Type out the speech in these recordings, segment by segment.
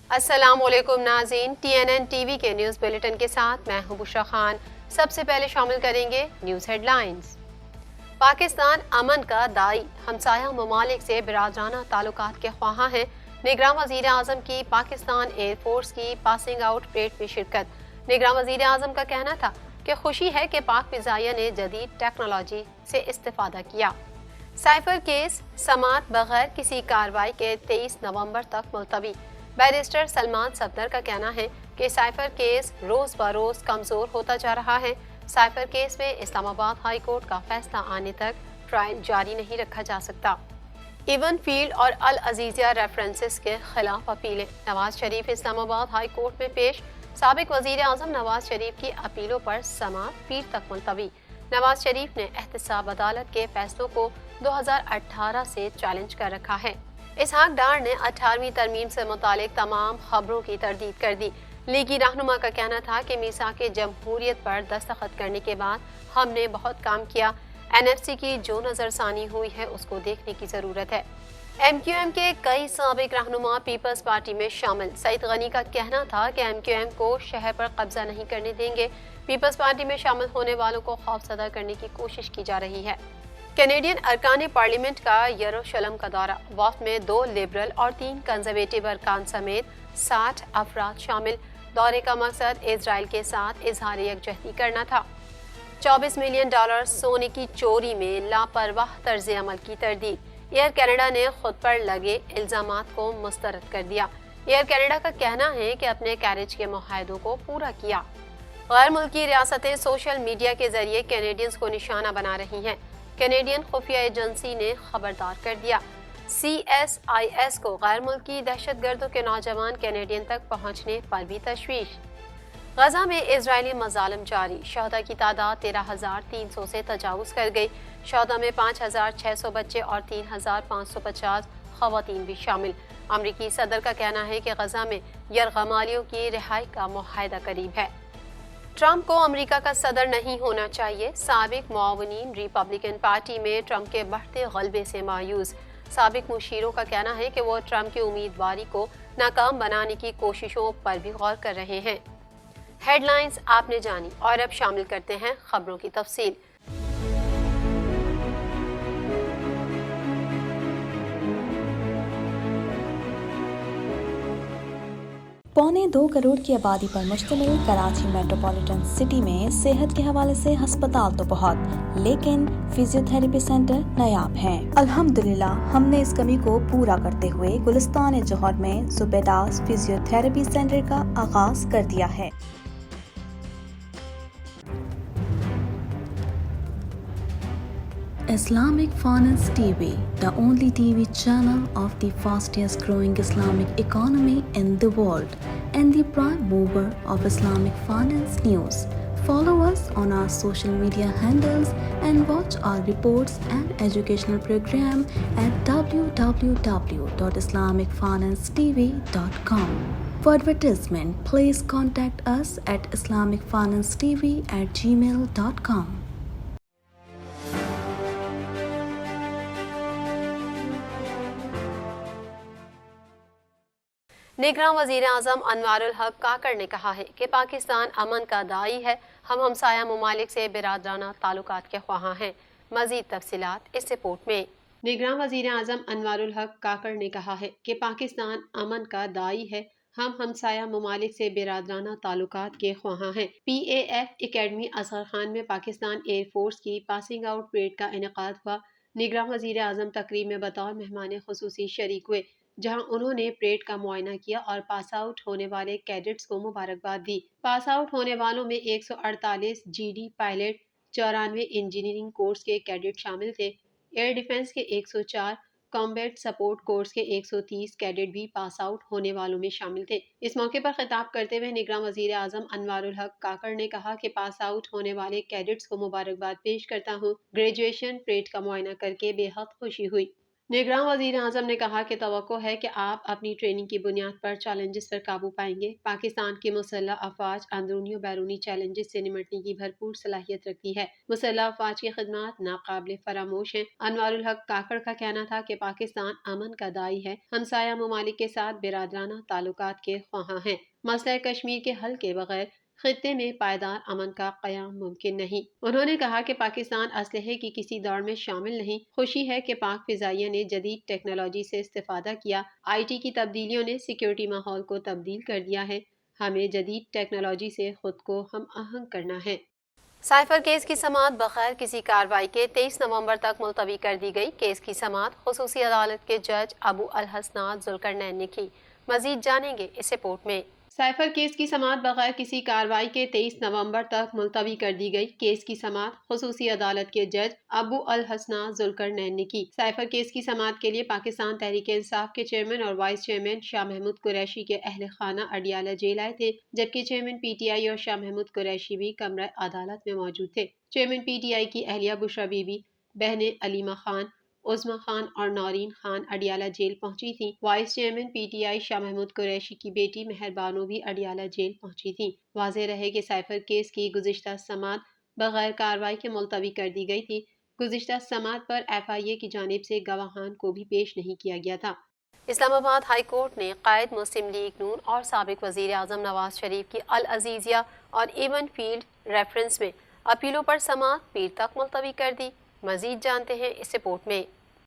السلام علیکم ناظرین، TNN ٹی وی کے نیوز بلیٹن کے ساتھ میں ہوں بشرا خان۔ سب سے پہلے شامل کریں گے نیوز ہیڈ لائنز۔ پاکستان امن کا داعی، ہمسایہ ممالک سے برادرانہ تعلقات کے خواہاں ہیں۔ نگراں وزیر اعظم کی پاکستان ایئر فورس کی پاسنگ آؤٹ پریڈ میں شرکت۔ نگراں وزیر اعظم کا کہنا تھا کہ خوشی ہے کہ پاک فضائیہ نے جدید ٹیکنالوجی سے استفادہ کیا۔ سائفر کیس سماعت بغیر کسی کارروائی کے 23 نومبر تک ملتوی۔ بیرسٹر سلمان صفدر کا کہنا ہے کہ سائفر کیس روز بروز کمزور ہوتا جا رہا ہے۔ سائفر کیس میں اسلام آباد ہائی کورٹ کا فیصلہ آنے تک ٹرائل جاری نہیں رکھا جا سکتا۔ ایون فیلڈ اور العزیزیہ ریفرنسز کے خلاف اپیلیں۔ نواز شریف اسلام آباد ہائی کورٹ میں پیش۔ سابق وزیر اعظم نواز شریف کی اپیلوں پر سماعت پیر تک ملتوی۔ نواز شریف نے احتساب عدالت کے فیصلوں کو 2018 سے چیلنج کر رکھا ہے۔ اسحاق ڈار نے 18ویں ترمیم سے متعلق تمام خبروں کی تردید کر دی۔ لیگی رہنما کا کہنا تھا کہ میثاق جمہوریت پر دستخط کرنے کے بعد ہم نے بہت کام کیا۔ NFC کی جو نظر ثانی ہوئی ہے اس کو دیکھنے کی ضرورت ہے۔ MQM کے کئی سابق رہنما پیپلز پارٹی میں شامل۔ سعید غنی کا کہنا تھا کہ MQM کو شہر پر قبضہ نہیں کرنے دیں گے۔ پیپلز پارٹی میں شامل ہونے والوں کو خوفزدہ کرنے کی کوشش کی جا رہی ہے۔ کینیڈین ارکان پارلیمنٹ کا یروشلم کا دورہ۔ وفد میں 2 لبرل اور 3 کنزرویٹو ارکان سمیت 60 افراد شامل۔ دورے کا مقصد اسرائیل کے ساتھ اظہار یکجہتی کرنا تھا۔ $24 ملین سونے کی چوری میں لاپرواہ طرز عمل کی تردید۔ ایئر کینیڈا نے خود پر لگے الزامات کو مسترد کر دیا۔ ایئر کینیڈا کا کہنا ہے کہ اپنے کیریج کے معاہدوں کو پورا کیا۔ غیر ملکی ریاستیں سوشل میڈیا کے ذریعے کینیڈینز کو نشانہ بنا رہی ہیں۔ کینیڈین خفیہ ایجنسی نے خبردار کر دیا۔ CSIS کو غیر ملکی دہشت گردوں کے نوجوان کینیڈین تک پہنچنے پر بھی تشویش۔ غزہ میں اسرائیلی مظالم جاری۔ شہداء کی تعداد 13,300 سے تجاوز کر گئی۔ شہداء میں 5,600 بچے اور 3,550 خواتین بھی شامل۔ امریکی صدر کا کہنا ہے کہ غزہ میں یرغمالیوں کی رہائی کا معاہدہ قریب ہے۔ ٹرمپ کو امریکہ کا صدر نہیں ہونا چاہیے۔ سابق معاونین ریپبلکن پارٹی میں ٹرمپ کے بڑھتے غلبے سے مایوس۔ سابق مشیروں کا کہنا ہے کہ وہ ٹرمپ کی امیدواری کو ناکام بنانے کی کوششوں پر بھی غور کر رہے ہیں۔ ہیڈ لائنز آپ نے جانی، اور اب شامل کرتے ہیں خبروں کی تفصیل۔ 1.25 کروڑ کی آبادی پر مشتمل کراچی میٹروپولیٹن سٹی میں صحت کے حوالے سے ہسپتال تو بہت، لیکن فزیوتھراپی سینٹر نایاب ہیں۔ الحمدللہ ہم نے اس کمی کو پورا کرتے ہوئے گلستان جوہر میں زبیداس فزیوتھراپی سینٹر کا آغاز کر دیا ہے۔ Islamic Finance TV, the only TV channel of the fastest growing Islamic economy in the world and the prime mover of Islamic finance news. Follow us on our social media handles and watch our reports and educational program at www.islamicfinancetv.com. For advertisement, please contact us at islamicfinancetv@gmail.com. نگراں وزیر اعظم انوار الحق کاکڑ نے کہا ہے کہ پاکستان امن کا داعی ہے، ہم ہمسایہ ممالک سے برادرانہ تعلقات کے خواہاں ہیں۔ مزید تفصیلات اس رپورٹ میں۔ نگراں وزیر اعظم انوار الحق کاکڑ نے کہا ہے کہ پاکستان امن کا داعی ہے، ہم ہمسایہ ممالک سے برادرانہ تعلقات کے خواہاں ہیں۔ PAF اکیڈمی اصغر خان میں پاکستان ایئر فورس کی پاسنگ آؤٹ پریڈ کا انعقاد ہوا۔ نگراں وزیر اعظم تقریب میں بطور مہمان خصوصی شریک ہوئے، جہاں انہوں نے پریڈ کا معائنہ کیا اور پاس آؤٹ ہونے والے کیڈٹس کو مبارکباد دی۔ پاس آؤٹ ہونے والوں میں 148 GD پائلٹ، 94 انجینئرنگ کورس کے کیڈٹ شامل تھے۔ ایئر ڈیفنس کے 104، کامبیٹ سپورٹ کورس کے 130 کیڈٹ بھی پاس آؤٹ ہونے والوں میں شامل تھے۔ اس موقع پر خطاب کرتے ہوئے نگراں وزیر اعظم انوار الحق کاکڑ نے کہا کہ پاس آؤٹ ہونے والے کیڈٹس کو مبارکباد پیش کرتا ہوں۔ گریجویشن پریڈ کا معائنہ کر کے بے حد خوشی ہوئی۔ نگراں وزیر اعظم نے کہا کہ توقع ہے کہ آپ اپنی ٹریننگ کی بنیاد پر چیلنجز پر قابو پائیں گے۔ پاکستان کی مسلح افواج اندرونی و بیرونی چیلنجز سے نمٹنے کی بھرپور صلاحیت رکھتی ہے۔ مسلح افواج کی خدمات ناقابل فراموش ہیں۔ انوار الحق کاکڑ کا کہنا تھا کہ پاکستان امن کا داعی ہے، ہمسایہ ممالک کے ساتھ برادرانہ تعلقات کے خواہاں ہیں۔ مسئلہ کشمیر کے حل کے بغیر خطے میں پائیدار امن کا قیام ممکن نہیں۔ انہوں نے کہا کہ پاکستان اسلحے کی کسی دوڑ میں شامل نہیں۔ خوشی ہے کہ پاک فضائیہ نے جدید ٹیکنالوجی سے استفادہ کیا۔ آئی ٹی کی تبدیلیوں نے سیکیورٹی ماحول کو تبدیل کر دیا ہے۔ ہمیں جدید ٹیکنالوجی سے خود کو ہم آہنگ کرنا ہے۔ سائفر کیس کی سماعت بغیر کسی کارروائی کے 23 نومبر تک ملتوی کر دی گئی۔ کیس کی سماعت خصوصی عدالت کے جج ابو الحسنات ذوالقرنین نے کی۔ مزید جانیں گے اس رپورٹ میں۔ سائفر کیس کی سماعت بغیر کسی کارروائی کے 23 نومبر تک ملتوی کر دی گئی۔ کیس کی سماعت خصوصی عدالت کے جج ابو الحسنات ذوالقرنین نے کی۔ سائفر کیس کی سماعت کے لیے پاکستان تحریک انصاف کے چیئرمین اور وائس چیئرمین شاہ محمود قریشی کے اہل خانہ اڈیالہ جیل آئے تھے، جبکہ چیئرمین پی ٹی آئی اور شاہ محمود قریشی بھی کمرہ عدالت میں موجود تھے۔ چیئرمین پی ٹی آئی کی اہلیہ بشرا بی بی، بہنیں علیمہ خان، عظمی خان اور نورین خان اڈیالہ جیل پہنچی تھیں۔ Vice chairman P T I Shah Mahmood Qureshi کی بیٹی مہر بانو بھی اڈیالہ جیل پہنچی تھیں۔ واضح رہے کہ سائفر کیس کی گزشتہ سماعت بغیر کارروائی کے ملتوی کر دی گئی تھی۔ گزشتہ سماعت پر ایف آئی اے کی جانب سے گواہان کو بھی پیش نہیں کیا گیا تھا۔ اسلام آباد ہائی کورٹ نے قائد مسلم لیگ نون اور سابق وزیر اعظم نواز شریف کی العزیزیہ اور ایون فیلڈ ریفرنس میں اپیلوں پر سماعت پیر تک ملتوی کر دی۔ مزید جانتے ہیں اس رپورٹ میں۔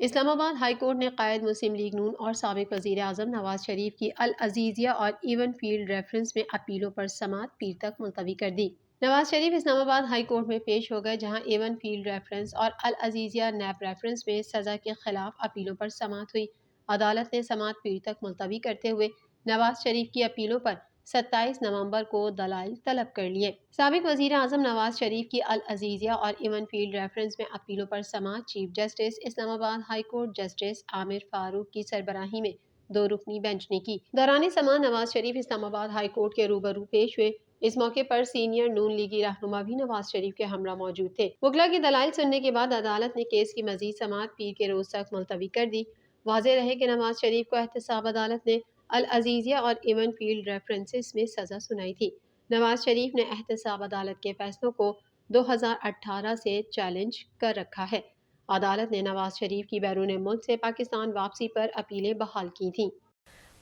اسلام آباد ہائی کورٹ نے قائد مسلم لیگ نون اور سابق وزیر اعظم نواز شریف کی العزیزیہ اور ایون فیلڈ ریفرنس میں اپیلوں پر سماعت پیر تک ملتوی کر دی۔ نواز شریف اسلام آباد ہائی کورٹ میں پیش ہو گئے، جہاں ایون فیلڈ ریفرنس اور العزیزیہ نیب ریفرنس میں سزا کے خلاف اپیلوں پر سماعت ہوئی۔ عدالت نے سماعت پیر تک ملتوی کرتے ہوئے نواز شریف کی اپیلوں پر 27 نومبر کو دلائل طلب کر لیے۔ سابق وزیر اعظم نواز شریف کی العزیزیہ اور ایون فیلڈ ریفرنس میں اپیلوں پر سماعت چیف جسٹس اسلام آباد ہائی کورٹ جسٹس عامر فاروق کی سربراہی میں 2 رکنی بینچ نے کی۔ دوران سماعت نواز شریف اسلام آباد ہائی کورٹ کے روبرو پیش ہوئے۔ اس موقع پر سینئر نون لیگی رہنما بھی نواز شریف کے ہمراہ موجود تھے۔ وکلاء کی دلائل سننے کے بعد عدالت نے کیس کی مزید سماعت پیر کے روز تک ملتوی کر دی۔ واضح رہے کہ نواز شریف کو احتساب عدالت نے العزیزیہ اور ایون فیلڈ ریفرنسز میں سزا سنائی تھی۔ نواز شریف نے احتساب عدالت کے فیصلوں کو 2018 سے چیلنج کر رکھا ہے۔ عدالت نے نواز شریف کی بیرون ملک سے پاکستان واپسی پر اپیلیں بحال کی تھیں۔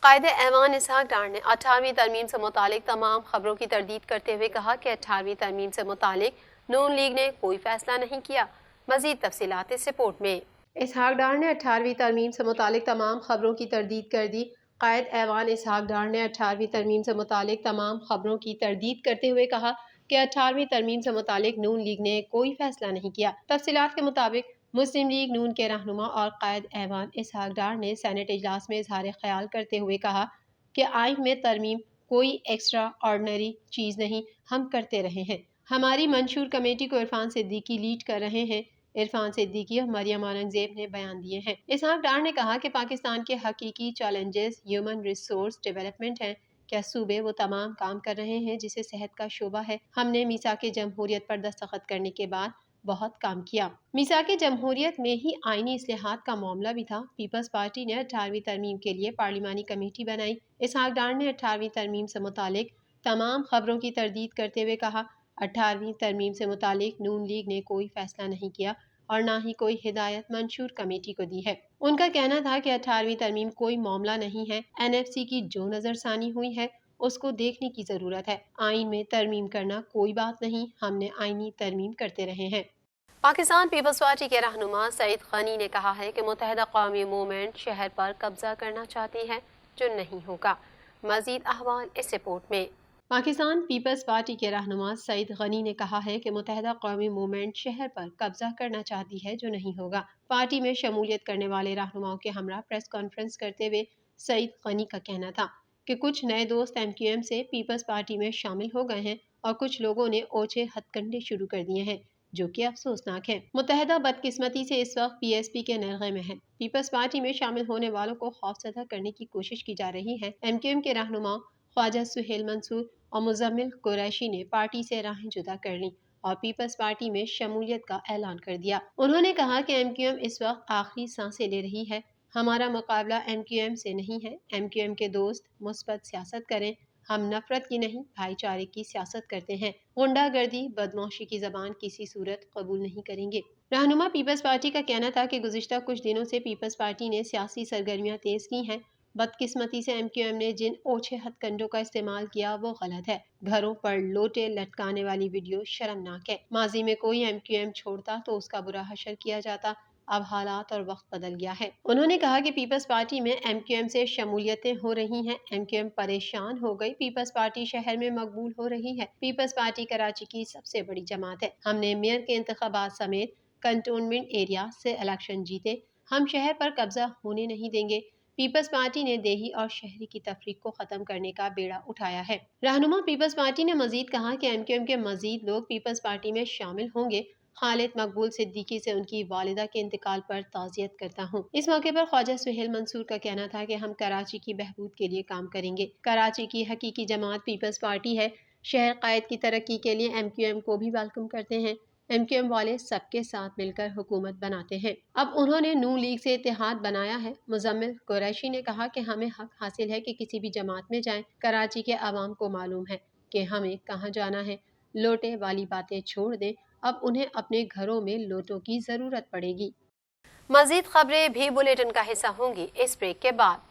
قائد ایوان اسحاق ڈار نے 18ویں ترمیم سے متعلق تمام خبروں کی تردید کرتے ہوئے کہا کہ 18ویں ترمیم سے متعلق نون لیگ نے کوئی فیصلہ نہیں کیا۔ مزید تفصیلات اس رپورٹ میں۔ اسحاق ڈار نے 18ویں ترمیم سے متعلق تمام خبروں کی تردید کر دی۔ قائد ایوان اسحاق ڈار نے 18ویں ترمیم سے متعلق تمام خبروں کی تردید کرتے ہوئے کہا کہ 18ویں ترمیم سے متعلق نون لیگ نے کوئی فیصلہ نہیں کیا۔ تفصیلات کے مطابق مسلم لیگ نون کے رہنما اور قائد ایوان اسحاق ڈار نے سینیٹ اجلاس میں اظہار خیال کرتے ہوئے کہا کہ آئین میں ترمیم کوئی ایکسٹرا آرڈنری چیز نہیں، ہم کرتے رہے ہیں۔ ہماری منشور کمیٹی کو عرفان صدیقی لیڈ کر رہے ہیں۔ عرفان صدیقی اور مریم اورنگزیب نے بیان دیے ہیں۔ اسحاق ڈار نے کہا کہ پاکستان کے حقیقی چیلنجز ہیومن ریسورس ڈیولپمنٹ ہیں۔ کیا صوبے وہ تمام کام کر رہے ہیں جسے صحت کا شعبہ ہے؟ ہم نے میثاق جمہوریت پر دستخط کرنے کے بعد بہت کام کیا۔ میثاق جمہوریت میں ہی آئینی اصلاحات کا معاملہ بھی تھا۔ پیپلز پارٹی نے 18ویں ترمیم کے لیے پارلیمانی کمیٹی بنائی۔ اسحاق ڈار نے 18ویں ترمیم سے متعلق تمام خبروں کی تردید کرتے ہوئے کہا 18ویں ترمیم سے متعلق نون لیگ نے کوئی فیصلہ نہیں کیا اور نہ ہی کوئی ہدایت منشور کمیٹی کو دی ہے۔ ان کا کہنا تھا کہ 18ویں ترمیم کوئی معاملہ نہیں ہے۔ این ایف سی کی جو نظر ثانی ہوئی ہے اس کو دیکھنے کی ضرورت ہے۔ آئین میں ترمیم کرنا کوئی بات نہیں، ہم نے آئینی ترمیم کرتے رہے ہیں۔ پاکستان پیپلز پارٹی کے رہنما سعید غنی نے کہا ہے کہ متحدہ قومی موومنٹ شہر پر قبضہ کرنا چاہتی ہے، جو نہیں ہوگا۔ مزید احوال اس رپورٹ میں۔ پاکستان پیپلز پارٹی کے رہنما سعید غنی نے کہا ہے کہ متحدہ قومی موومنٹ شہر پر قبضہ کرنا چاہتی ہے، جو نہیں ہوگا۔ پارٹی میں شمولیت کرنے والے رہنماؤں کے ہمراہ پریس کانفرنس کرتے ہوئے سعید غنی کا کہنا تھا کہ کچھ نئے دوست ایم کیو ایم سے پیپلز پارٹی میں شامل ہو گئے ہیں اور کچھ لوگوں نے اوچھے ہتھ کنڈے شروع کر دیے ہیں، جو کہ افسوسناک ہے۔ متحدہ بدقسمتی سے اس وقت پی ایس پی کے نرغے میں ہے۔ پیپلز پارٹی میں شامل ہونے والوں کو خوفزدہ کرنے کی کوشش کی جا رہی ہے۔ ایم کیو ایم کے رہنما خواجہ سہیل منصور اور مزمل قریشی نے پارٹی سے راہیں جدا کر لیں اور پیپلز پارٹی میں شمولیت کا اعلان کر دیا۔ انہوں نے کہا کہ MQM اس وقت آخری سانسیں لے رہی ہے۔ ہمارا مقابلہ MQM سے نہیں ہے۔ MQM کے دوست مثبت سیاست کریں، ہم نفرت کی نہیں بھائی چارے کی سیاست کرتے ہیں۔ غنڈہ گردی بدمعاشی کی زبان کسی صورت قبول نہیں کریں گے۔ رہنما پیپلز پارٹی کا کہنا تھا کہ گزشتہ کچھ دنوں سے پیپلز پارٹی نے سیاسی سرگرمیاں تیز کی ہیں۔ بدقسمتی سے MQM نے جن اوچھے ہتھ کنڈوں کا استعمال کیا وہ غلط ہے۔ گھروں پر لوٹے لٹکانے والی ویڈیو شرمناک ہے۔ ماضی میں کوئی MQM چھوڑتا تو اس کا برا حشر کیا جاتا، اب حالات اور وقت بدل گیا ہے۔ انہوں نے کہا کہ پیپلز پارٹی میں MQM سے شمولیتیں ہو رہی ہیں۔ MQM پریشان ہو گئی۔ پیپلز پارٹی شہر میں مقبول ہو رہی ہے۔ پیپلز پارٹی کراچی کی سب سے بڑی جماعت ہے۔ ہم نے میئر کے انتخابات سمیت کنٹونمنٹ ایریا سے الیکشن جیتے۔ ہم شہر پر قبضہ ہونے نہیں دیں گے۔ پیپلز پارٹی نے دیہی اور شہری کی تفریق کو ختم کرنے کا بیڑا اٹھایا ہے۔ رہنما پیپلز پارٹی نے مزید کہا کہ MQM کے مزید لوگ پیپلز پارٹی میں شامل ہوں گے۔ خالد مقبول صدیقی سے ان کی والدہ کے انتقال پر تعزیت کرتا ہوں۔ اس موقع پر خواجہ سہیل منصور کا کہنا تھا کہ ہم کراچی کی بہبود کے لیے کام کریں گے۔ کراچی کی حقیقی جماعت پیپلز پارٹی ہے۔ شہر قائد کی ترقی کے لیے MQM کو بھی ویلکم کرتے ہیں۔ MQM والے سب کے ساتھ مل کر حکومت بناتے ہیں۔ اب انہوں نے نون لیگ سے اتحاد بنایا ہے۔ مزمل قریشی نے کہا کہ ہمیں حق حاصل ہے کہ کسی بھی جماعت میں جائیں۔ کراچی کے عوام کو معلوم ہے کہ ہمیں کہاں جانا ہے۔ لوٹے والی باتیں چھوڑ دیں، اب انہیں اپنے گھروں میں لوٹوں کی ضرورت پڑے گی۔ مزید خبریں بھی بلیٹن کا حصہ ہوں گی اس بریک کے بعد۔